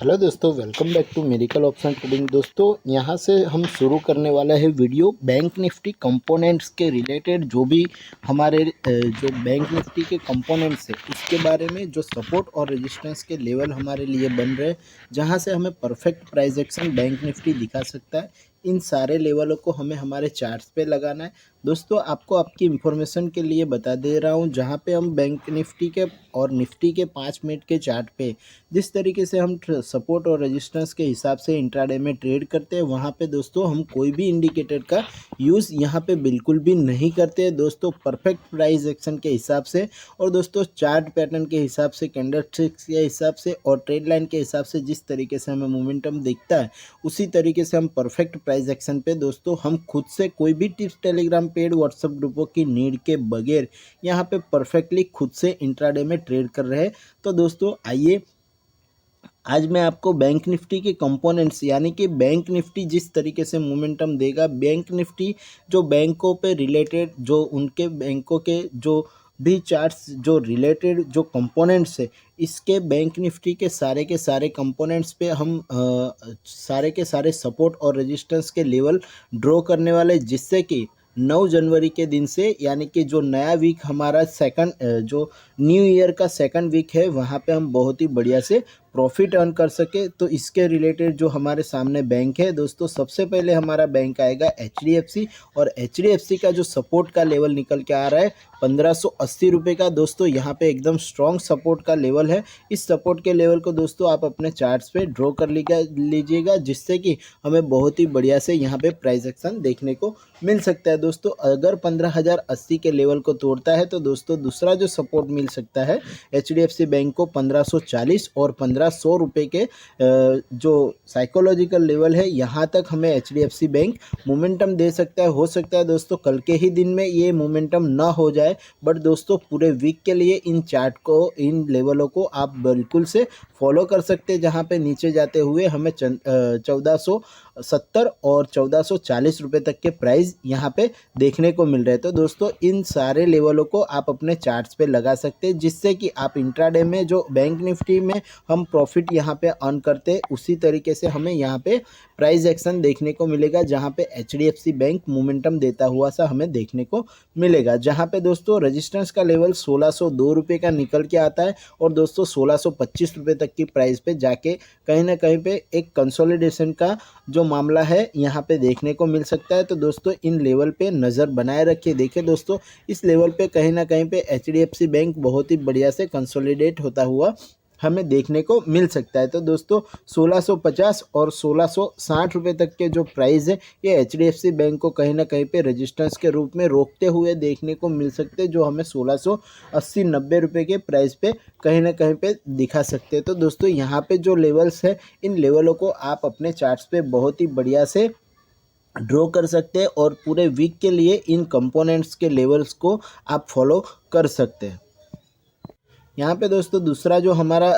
Hello दोस्तों, welcome back to medical option trading. दोस्तों यहाँ से हम शुरू करने वाला है वीडियो बैंक निफ्टी कंपोनेंट्स के रिलेटेड। जो भी हमारे जो बैंक निफ्टी के कंपोनेंट्स है उसके बारे में, जो सपोर्ट और रेजिस्टेंस के लेवल हमारे लिए बन रहे हैं, जहाँ से हमें perfect price action bank Nifty दिखा सकता है, इन सारे लेवलों को हमें हमारे चार्ट्स पे लगाना है। दोस्तों आपको आपकी इन्फॉर्मेशन के लिए बता दे रहा हूँ, जहाँ पे हम बैंक निफ्टी के और निफ्टी के 5 मिनट के चार्ट पे जिस तरीके से हम सपोर्ट और रेजिस्टेंस के हिसाब से इंट्राडे में ट्रेड करते हैं, वहाँ पे दोस्तों हम कोई भी इंडिकेटर का यूज़ यहाँ पे बिल्कुल भी नहीं करते हैं दोस्तों। परफेक्ट प्राइस एक्शन के हिसाब से और दोस्तों चार्ट पैटर्न के हिसाब से, कैंडलस्टिक्स के हिसाब से और ट्रेड लाइन के हिसाब से जिस तरीके से हमें मोमेंटम दिखता है, उसी तरीके से हम परफेक्ट प्राइस एक्शन पे दोस्तों हम खुद से कोई भी टिप्स टेलीग्राम पेड व्हाट्सएप ग्रुपों की नीड के बगैर यहाँ पे परफेक्टली खुद से इंट्राडे में ट्रेड कर रहे हैं। तो दोस्तों आइए, आज मैं आपको बैंक निफ्टी के कंपोनेंट्स यानी कि बैंक निफ्टी जिस तरीके से मोमेंटम देगा, बैंक निफ्टी जो बैंकों पे रिलेटेड, जो उनके बैंकों के जो भी चार्ट्स जो रिलेटेड जो कंपोनेंट्स है, इसके बैंक निफ्टी के सारे कंपोनेंट्स पे हम सारे के सारे सपोर्ट और रेजिस्टेंस के लेवल ड्रॉ करने वाले, जिससे कि 9 जनवरी के दिन से, यानी कि जो नया वीक हमारा जो न्यू ईयर का सेकंड वीक है, वहाँ पे हम बहुत ही बढ़िया से प्रॉफिट अर्न कर सके। तो इसके रिलेटेड जो हमारे सामने बैंक है दोस्तों, सबसे पहले हमारा बैंक आएगा HDFC, और HDFC का जो सपोर्ट का लेवल निकल के आ रहा है 1580 रुपये का। दोस्तों यहाँ पे एकदम स्ट्रॉन्ग सपोर्ट का लेवल है। इस सपोर्ट के लेवल को दोस्तों आप अपने चार्ट्स पे ड्रॉ कर लीजिएगा, जिससे कि हमें बहुत ही बढ़िया से यहाँ पे प्राइस एक्शन देखने को मिल सकता है। दोस्तों अगर 15,080 के लेवल को तोड़ता है तो दोस्तों दूसरा जो सपोर्ट मिल सकता है HDFC बैंक को 1540 और 1500 रुपये के जो साइकोलॉजिकल लेवल है, यहाँ तक हमें HDFC बैंक मोमेंटम दे सकता है। हो सकता है दोस्तों कल के ही दिन में ये मोमेंटम ना हो जाए, बट दोस्तों पूरे वीक के लिए इन चार्ट को, इन लेवलों को आप बिल्कुल से फॉलो कर सकते हैं, जहाँ पे नीचे जाते हुए हमें 1470 और 1440 रुपये तक के प्राइस यहाँ पे देखने को मिल रहे हैं। तो दोस्तों इन सारे लेवलों को आप अपने चार्ट्स पे लगा सकते हैं, जिससे कि आप इंट्राडे में जो बैंक निफ्टी में हम प्रॉफिट यहाँ पे अर्न करते हैं, उसी तरीके से हमें यहाँ पे प्राइस एक्शन देखने को मिलेगा, जहाँ पे HDFC बैंक मोमेंटम देता हुआ सा हमें देखने को मिलेगा। जहाँ पे दोस्तों रेजिस्टेंस का लेवल 1602 रुपये का निकल के आता है, और दोस्तों 1625 रुपये तक की प्राइस पे जाके कहीं ना कहीं पे एक कंसोलिडेशन का जो मामला है यहाँ पे देखने को मिल सकता है। तो दोस्तों इन लेवल पे नज़र बनाए रखिए। देखिए दोस्तों, इस लेवल पे कहीं ना कहीं पे HDFC बैंक बहुत ही बढ़िया से कंसोलिडेट होता हुआ हमें देखने को मिल सकता है। तो दोस्तों 1650 और 1660 रुपये तक के जो प्राइस है, ये HDFC बैंक को कहीं ना कहीं पे रेजिस्टेंस के रूप में रोकते हुए देखने को मिल सकते हैं, जो हमें 1680-90 रुपये के प्राइस पे कहीं ना कहीं पे दिखा सकते हैं। तो दोस्तों यहाँ पे जो लेवल्स है, इन लेवलों को आप अपने चार्ट्स पे बहुत ही बढ़िया से ड्रॉ कर सकते हैं, और पूरे वीक के लिए इन कंपोनेंट्स के लेवल्स को आप फॉलो कर सकते हैं। यहाँ पे दोस्तों दूसरा जो हमारा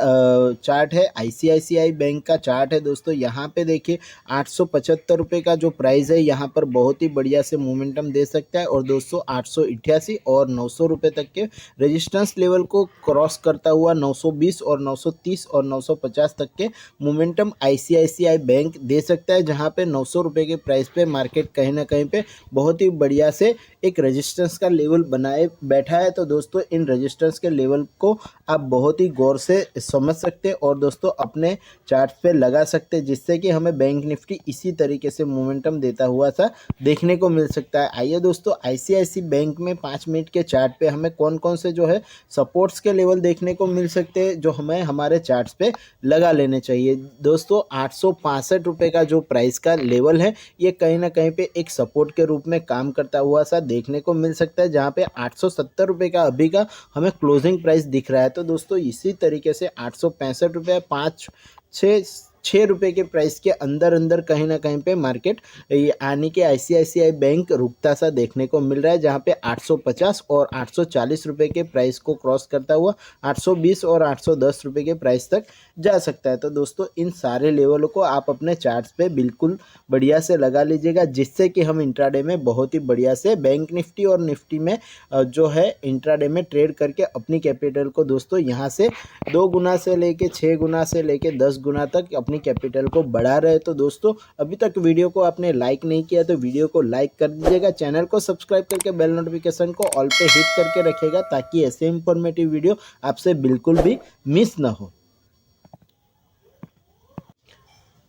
चार्ट है ICICI बैंक का चार्ट है दोस्तों। यहाँ पे देखिए 875 रुपये का जो प्राइस है, यहाँ पर बहुत ही बढ़िया से मोमेंटम दे सकता है, और दोस्तों 888 और 900 रुपये तक के रेजिस्टेंस लेवल को क्रॉस करता हुआ 920 और 930 और 950 तक के मोमेंटम ICICI बैंक दे सकता है, जहाँ पे 900 रुपये के प्राइस पे मार्केट कहीं ना कहीं पे बहुत ही बढ़िया से एक रेजिस्टेंस का लेवल बनाए बैठा है। तो दोस्तों इन रेजिस्टेंस के लेवल को आप बहुत ही गौर से समझ सकते हैं और दोस्तों अपने चार्ट पे लगा सकते हैं, जिससे कि हमें बैंक निफ्टी इसी तरीके से मोमेंटम देता हुआ सा देखने को मिल सकता है। आइए दोस्तों, ICICI बैंक में 5 मिनट के चार्ट पे हमें कौन कौन से जो है सपोर्ट्स के लेवल देखने को मिल सकते हैं, जो हमें हमारे चार्ट्स पे लगा लेने चाहिए। दोस्तों 865 रुपये का जो प्राइस का लेवल है, ये कहीं ना कहीं पे एक सपोर्ट के रूप में काम करता हुआ सा देखने को मिल सकता है, जहाँ पे 870 रुपये का अभी का हमें क्लोजिंग प्राइस दिख रहा है। तो दोस्तों इसी तरीके से 865 रुपये 5, 6 6 रुपये के प्राइस के अंदर अंदर कहीं ना कहीं पे मार्केट ये आने के आईसीआईसीआई बैंक रुकता सा देखने को मिल रहा है, जहाँ पे 850 और 840 रुपये के प्राइस को क्रॉस करता हुआ 820 और 810 रुपये के प्राइस तक जा सकता है। तो दोस्तों इन सारे लेवलों को आप अपने चार्ट्स पे बिल्कुल बढ़िया से लगा लीजिएगा, जिससे कि हम इंट्राडे में बहुत ही बढ़िया से बैंक निफ्टी और निफ्टी में जो है इंट्राडे में ट्रेड करके अपनी कैपिटल को दोस्तों यहाँ से 2 गुना से लेके 6 गुना से लेके 10 गुना तक अपनी कैपिटल को बढ़ा रहे। तो दोस्तों अभी तक वीडियो को आपने लाइक नहीं किया तो वीडियो को लाइक कर दीजिएगा, चैनल को सब्सक्राइब करके बेल नोटिफिकेशन को ऑल पे हिट करके रखिएगा, ताकि ऐसे इंफॉर्मेटिव वीडियो आपसे बिल्कुल भी मिस ना हो।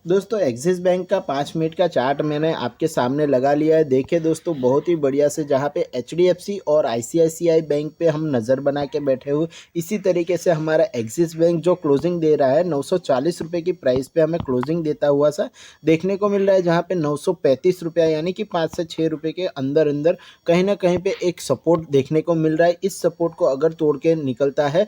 दोस्तों एक्सिस बैंक का 5 मिनट का चार्ट मैंने आपके सामने लगा लिया है। देखिए दोस्तों बहुत ही बढ़िया से, जहाँ पे एचडीएफसी और आईसीआईसीआई बैंक पे हम नज़र बना के बैठे हुए, इसी तरीके से हमारा एक्सिस बैंक जो क्लोजिंग दे रहा है 940 रुपये की प्राइस पे हमें क्लोजिंग देता हुआ सा देखने को मिल रहा है, जहाँ पे 935 रुपया यानी कि 5 से 6 रुपये के अंदर अंदर कहीं ना कहीं पे एक सपोर्ट देखने को मिल रहा है। इस सपोर्ट को अगर तोड़ के निकलता है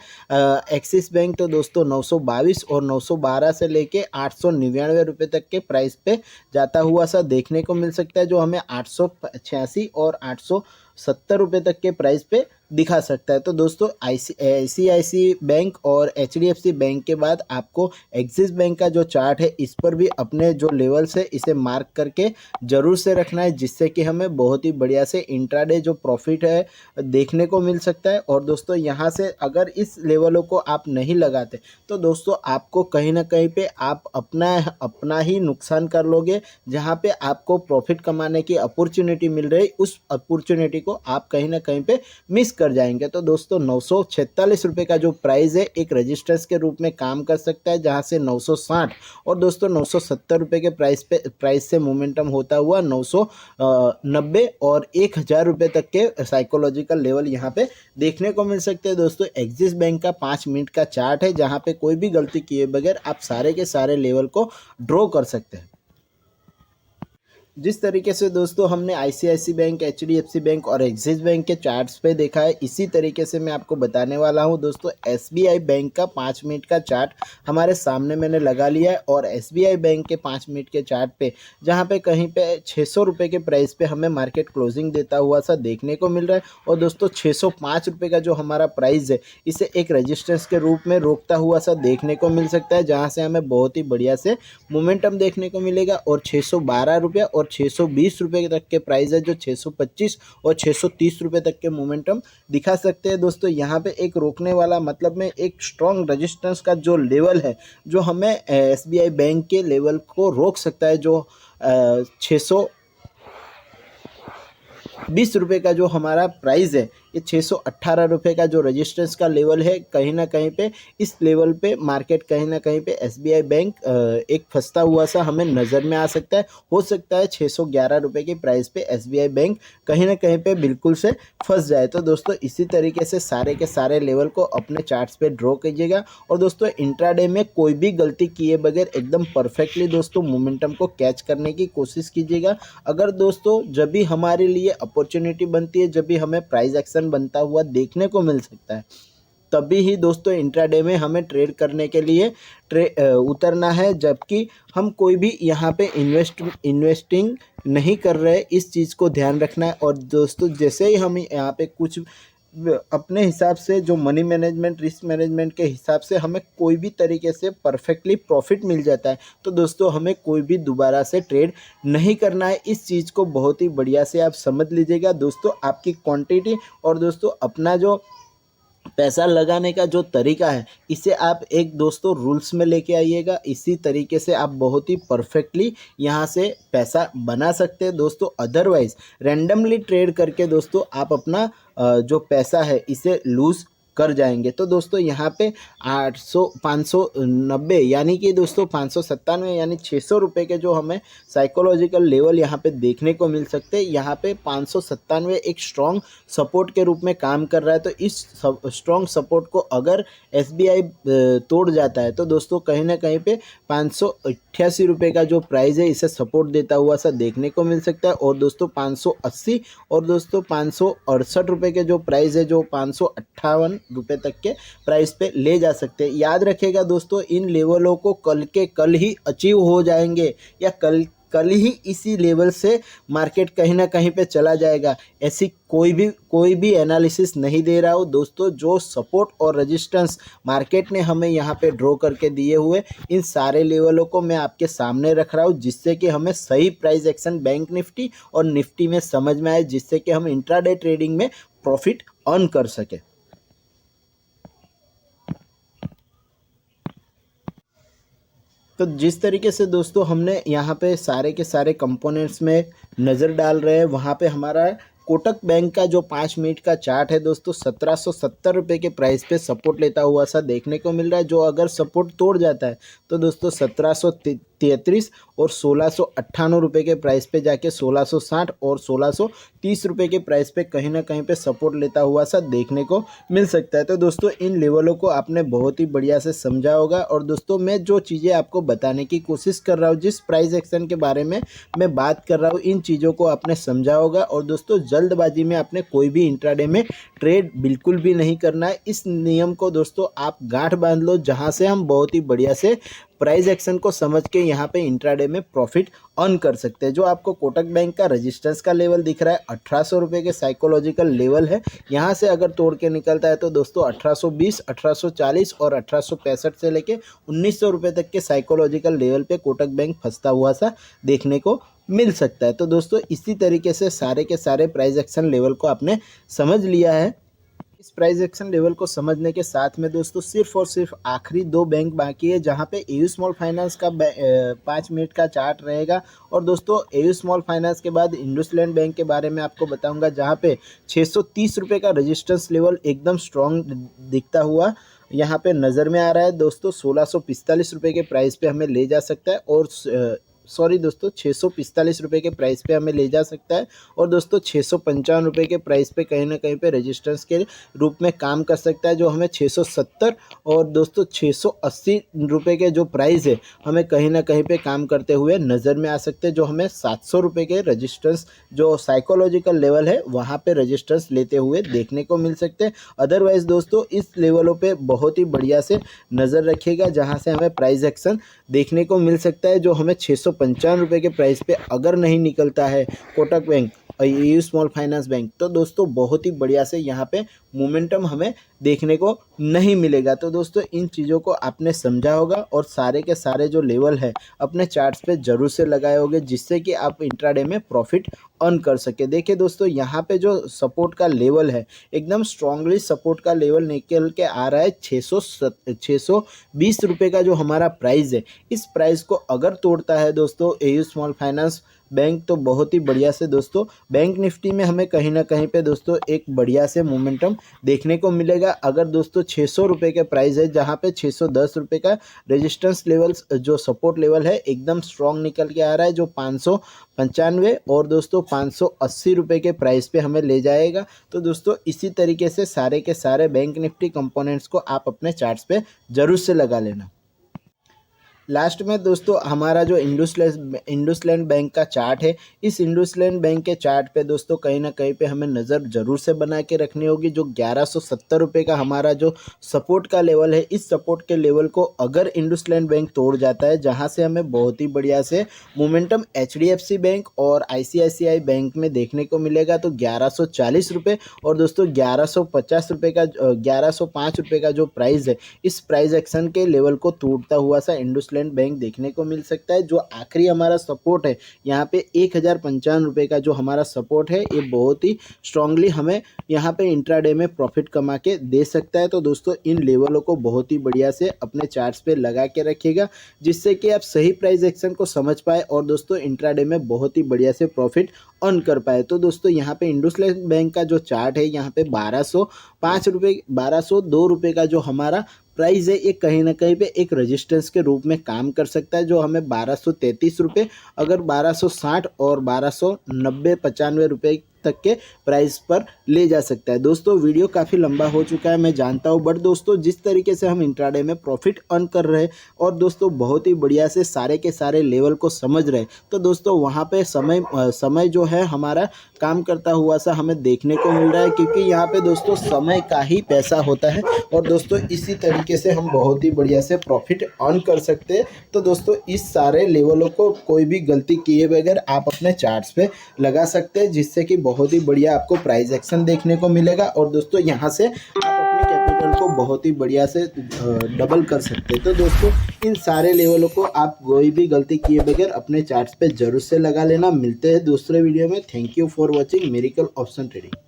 एक्सिस बैंक तो दोस्तों 922 और 912 से लेके 899 रुपये तक के प्राइस पे जाता हुआ सा देखने को मिल सकता है, जो हमें 886 और 870 रुपये तक के प्राइस पे दिखा सकता है। तो दोस्तों आईसीआईसी बैंक और एचडीएफसी बैंक के बाद आपको एक्सिस बैंक का जो चार्ट है इस पर भी अपने जो लेवल्स है इसे मार्क करके ज़रूर से रखना है, जिससे कि हमें बहुत ही बढ़िया से इंट्राडे जो प्रॉफिट है देखने को मिल सकता है। और दोस्तों यहाँ से अगर इस लेवलों को आप नहीं लगाते तो दोस्तों आपको कहीं ना कहीं पे आप अपना ही नुकसान कर लोगे। जहाँ पे आपको प्रॉफिट कमाने की अपॉर्चुनिटी मिल रही, उस अपॉर्चुनिटी को आप कहीं ना कहीं पे मिस कर जाएंगे। तो दोस्तों 946 रुपये का जो प्राइस है एक रजिस्टर्स के रूप में काम कर सकता है, जहां से 960 और दोस्तों 970 रुपये के प्राइस से मोमेंटम होता हुआ 990 और 1000 रुपये तक के साइकोलॉजिकल लेवल यहां पे देखने को मिल सकते हैं। दोस्तों एक्सिस बैंक का 5 मिनट का चार्ट है, जहां पे कोई भी गलती किए बगैर आप सारे के सारे लेवल को ड्रॉ कर सकते हैं। जिस तरीके से दोस्तों हमने आईसीआईसी बैंक, एचडीएफसी बैंक और एक्सिस बैंक के चार्ट्स पे देखा है, इसी तरीके से मैं आपको बताने वाला हूं दोस्तों एसबीआई बैंक का 5 मिनट का चार्ट हमारे सामने मैंने लगा लिया है। और एसबीआई बैंक के 5 मिनट के चार्ट पे जहां पे कहीं पे 600 रुपये के प्राइस पे हमें मार्केट क्लोजिंग देता हुआ सा देखने को मिल रहा है। और दोस्तों 605 रुपये का जो हमारा प्राइस है इसे एक रजिस्टेंस के रूप में रोकता हुआ सा देखने को मिल सकता है, जहाँ से हमें बहुत ही बढ़िया से मोमेंटम देखने को मिलेगा। और 612 रुपये और 620 रुपये तक के प्राइस है, जो 625 और 630 रुपये तक के मोमेंटम दिखा सकते हैं। दोस्तों यहाँ पे एक रोकने वाला मतलब में एक स्ट्रॉन्ग रेजिस्टेंस का जो लेवल है, जो हमें एसबीआई बैंक के लेवल को रोक सकता है, जो 620 रुपये का जो हमारा प्राइस है, ये 618 रुपये का जो रजिस्टेंस का लेवल है, कहीं ना कहीं पे इस लेवल पे मार्केट कहीं ना कहीं पे एसबीआई बैंक एक फंसता हुआ सा हमें नज़र में आ सकता है। हो सकता है 611 रुपये की प्राइस पे एसबीआई बैंक कहीं ना कहीं पे बिल्कुल से फंस जाए। तो दोस्तों इसी तरीके से सारे के सारे लेवल को अपने चार्ट्स पे ड्रॉ कीजिएगा। और दोस्तों इंट्राडे में कोई भी गलती किए बगैर एकदम परफेक्टली दोस्तों मोमेंटम को कैच करने की कोशिश कीजिएगा। अगर दोस्तों जब भी हमारे लिए अपॉर्चुनिटी बनती है, जब भी हमें प्राइस एक्शन बनता हुआ देखने को मिल सकता है, तभी ही दोस्तों इंट्राडे में हमें ट्रेड करने के लिए उतरना है। जबकि हम कोई भी यहाँ पे इन्वेस्टिंग नहीं कर रहे, इस चीज़ को ध्यान रखना है। और दोस्तों जैसे ही हम यहाँ पे कुछ अपने हिसाब से जो मनी मैनेजमेंट, रिस्क मैनेजमेंट के हिसाब से हमें कोई भी तरीके से परफेक्टली प्रॉफिट मिल जाता है, तो दोस्तों हमें कोई भी दोबारा से ट्रेड नहीं करना है। इस चीज़ को बहुत ही बढ़िया से आप समझ लीजिएगा दोस्तों। आपकी क्वांटिटी और दोस्तों अपना जो पैसा लगाने का जो तरीका है, इसे आप एक दोस्तों रूल्स में लेके आइएगा। इसी तरीके से आप बहुत ही परफेक्टली यहाँ से पैसा बना सकते हैं दोस्तों। अदरवाइज रैंडमली ट्रेड करके दोस्तों आप अपना जो पैसा है इसे लूज़ कर जाएंगे। तो दोस्तों यहाँ पे 590 यानी कि दोस्तों 597 यानी 600 रुपये के जो हमें साइकोलॉजिकल लेवल यहाँ पे देखने को मिल सकते हैं। यहाँ पे 597 एक स्ट्रॉन्ग सपोर्ट के रूप में काम कर रहा है। तो इस स्ट्रॉन्ग सपोर्ट को अगर एसबीआई तोड़ जाता है, तो दोस्तों कहीं ना कहीं पे 588 रुपये का जो प्राइस है इसे सपोर्ट देता हुआ सा देखने को मिल सकता है। और दोस्तों 580 और दोस्तों 568 रुपये के जो प्राइस है, जो 558 रुपये तक के प्राइस पे ले जा सकते हैं। याद रखिएगा दोस्तों, इन लेवलों को कल के कल ही अचीव हो जाएंगे या कल कल ही इसी लेवल से मार्केट कहीं ना कहीं पे चला जाएगा। ऐसी कोई भी एनालिसिस नहीं दे रहा हो दोस्तों। जो सपोर्ट और रेजिस्टेंस मार्केट ने हमें यहाँ पे ड्रॉ करके दिए हुए इन सारे लेवलों को मैं आपके सामने रख रहा हूँ, जिससे कि हमें सही प्राइस एक्शन बैंक निफ्टी और निफ्टी में समझ में आए, जिससे कि हम इंट्राडे ट्रेडिंग में प्रॉफिट अर्न कर सके। तो जिस तरीके से दोस्तों हमने यहाँ पे सारे के सारे कंपोनेंट्स में नज़र डाल रहे हैं, वहाँ पे हमारा कोटक बैंक का जो 5 मिनट का चार्ट है दोस्तों 1770 रुपये के प्राइस पे सपोर्ट लेता हुआ सा देखने को मिल रहा है। जो अगर सपोर्ट तोड़ जाता है तो दोस्तों 1733 और 1698 रुपये के प्राइस पे जाके 1660 और 1630 रुपये के प्राइस पे कहीं ना कहीं पे सपोर्ट लेता हुआ सा देखने को मिल सकता है। तो दोस्तों इन लेवलों को आपने बहुत ही बढ़िया से समझा होगा। और दोस्तों मैं जो चीज़ें आपको बताने की कोशिश कर रहा हूँ, जिस प्राइस एक्शन के बारे में मैं बात कर रहा हूँ, इन चीज़ों को आपने समझा होगा। और दोस्तों जल्दबाजी में आपने कोई भी इंट्राडे में ट्रेड बिल्कुल भी नहीं करना है। इस नियम को दोस्तों आप गांठ बांध लो, जहां से हम बहुत ही बढ़िया से प्राइस एक्शन को समझ के यहाँ पे इंट्राडे में प्रॉफिट अर्न कर सकते हैं। जो आपको कोटक बैंक का रेजिस्टेंस का लेवल दिख रहा है 1800 रुपये के साइकोलॉजिकल लेवल है। यहाँ से अगर तोड़ के निकलता है तो दोस्तों 1820, 1840 और 1865 से लेके 1900 रुपये तक के साइकोलॉजिकल लेवल पे कोटक बैंक फंसता हुआ सा देखने को मिल सकता है। तो दोस्तों इसी तरीके से सारे के सारे प्राइस एक्शन लेवल को आपने समझ लिया है। इस प्राइस एक्शन लेवल को समझने के साथ में दोस्तों सिर्फ और सिर्फ आखिरी 2 बैंक बाकी है, जहां पे एयू स्मॉल फाइनेंस का 5 मिनट का चार्ट रहेगा। और दोस्तों एयू स्मॉल फाइनेंस के बाद इंडसलैंड बैंक के बारे में आपको बताऊंगा, जहां पे 630 रुपये का रेजिस्टेंस लेवल एकदम स्ट्रॉन्ग दिखता हुआ यहाँ पे नज़र में आ रहा है दोस्तों। 1645 रुपये के प्राइस पे हमें ले जा सकता है। और सॉरी दोस्तों 645 रुपये के प्राइस पे हमें ले जा सकता है। और दोस्तों 655 रुपये के प्राइस पे कहीं ना कहीं पे रेजिस्टेंस के रूप में काम कर सकता है, जो हमें 670 और दोस्तों 680 रुपये के जो प्राइस है हमें कहीं ना कहीं पे काम करते हुए नज़र में आ सकते हैं, जो हमें 700 रुपये के रेजिस्टेंस जो साइकोलॉजिकल लेवल है वहाँ पे रेजिस्टेंस लेते हुए देखने को मिल सकते हैं। अदरवाइज़ दोस्तों इस लेवलों पे बहुत ही बढ़िया से नज़र रखिएगा, जहाँ से हमें प्राइस एक्शन देखने को मिल सकता है, जो हमें 655 रुपये के प्राइस पे अगर नहीं निकलता है कोटक बैंक और एयू स्मॉल फाइनेंस बैंक, तो दोस्तों बहुत ही बढ़िया से यहाँ पे मोमेंटम हमें देखने को नहीं मिलेगा। तो दोस्तों इन चीज़ों को आपने समझा होगा और सारे के सारे जो लेवल है अपने चार्ट्स पे ज़रूर से लगाए होंगे, जिससे कि आप इंट्राडे में प्रॉफिट अर्न कर सके। देखिए दोस्तों यहाँ पे जो सपोर्ट का लेवल है एकदम स्ट्रांगली सपोर्ट का लेवल निकल के आ रहा है 620 रुपये का जो हमारा प्राइस है। इस प्राइस को अगर तोड़ता है दोस्तों एयू स्मॉल फाइनेंस बैंक, तो बहुत ही बढ़िया से दोस्तों बैंक निफ्टी में हमें कहीं ना कहीं पे दोस्तों एक बढ़िया से मोमेंटम देखने को मिलेगा। अगर दोस्तों 600 रुपये के प्राइस है, जहाँ पे 610 रुपये का रेजिस्टेंस लेवल जो सपोर्ट लेवल है एकदम स्ट्रॉन्ग निकल के आ रहा है, जो 595 और दोस्तों 580 रुपये के प्राइस पे हमें ले जाएगा। तो दोस्तों इसी तरीके से सारे के सारे बैंक निफ्टी कंपोनेंट्स को आप अपने चार्ट्स पे ज़रूर से लगा लेना। लास्ट में दोस्तों हमारा जो इंडसलैंड बैंक का चार्ट है, इस इंडसलैंड बैंक के चार्ट पे दोस्तों कहीं ना कहीं पे हमें नज़र ज़रूर से बना के रखनी होगी। जो 1170 रुपये का हमारा जो सपोर्ट का लेवल है, इस सपोर्ट के लेवल को अगर इंडसलैंड बैंक तोड़ जाता है, जहां से हमें बहुत ही बढ़िया से मोमेंटम एचडीएफसी बैंक और आईसीआईसीआई बैंक में देखने को मिलेगा, तो 1140 रुपये और दोस्तों 1150 रुपये का 1105 रुपये का जो प्राइस है, इस प्राइस एक्शन के लेवल को तोड़ता हुआ सा इंडसलैंड बैंक देखने को मिल सकता है। जो आखिरी हमारा सपोर्ट है यहाँ पे 1055 रुपये का जो हमारा सपोर्ट है, ये बहुत ही स्ट्रांगली हमें यहाँ पे इंट्राडे में प्रॉफिट कमा के दे सकता है। तो दोस्तों इन लेवलों को बहुत ही बढ़िया से अपने चार्ट्स पे लगा के रखिएगा, जिससे कि आप सही प्राइस एक्शन को समझ पाए और दोस्तों इंट्राडे में बहुत ही बढ़िया से प्रॉफिट अर्न कर पाए। तो दोस्तों यहाँ पे इंडसलैंड बैंक का जो चार्ट है, यहाँ पे 1202 रुपये का जो हमारा प्राइस है, ये कहीं ना कहीं पे एक रेजिस्टेंस के रूप में काम कर सकता है, जो हमें 1233 रुपये, अगर 1260 और 1290-95 रुपये तक के प्राइस पर ले जा सकता है। दोस्तों वीडियो काफ़ी लंबा हो चुका है मैं जानता हूँ, बट दोस्तों जिस तरीके से हम इंट्राडे में प्रॉफिट अर्न कर रहे हैं और दोस्तों बहुत ही बढ़िया से सारे के सारे लेवल को समझ रहे हैं, तो दोस्तों वहाँ पे समय जो है हमारा काम करता हुआ सा हमें देखने को मिल रहा है, क्योंकि यहाँ पे दोस्तों समय का ही पैसा होता है और दोस्तों इसी तरीके से हम बहुत ही बढ़िया से प्रॉफिट अर्न कर सकते हैं। तो दोस्तों इस सारे लेवलों को कोई भी गलती किए बगैर आप अपने चार्ट्स पे लगा सकते हैं, जिससे कि बहुत ही बढ़िया आपको प्राइस एक्शन देखने को मिलेगा और दोस्तों यहाँ से आप अपने कैपिटल को बहुत ही बढ़िया से डबल कर सकते हैं। तो दोस्तों इन सारे लेवलों को आप कोई भी गलती किए बगैर अपने चार्ट्स पे जरूर से लगा लेना। मिलते हैं दूसरे वीडियो में। Thank you for watching miracle option trading.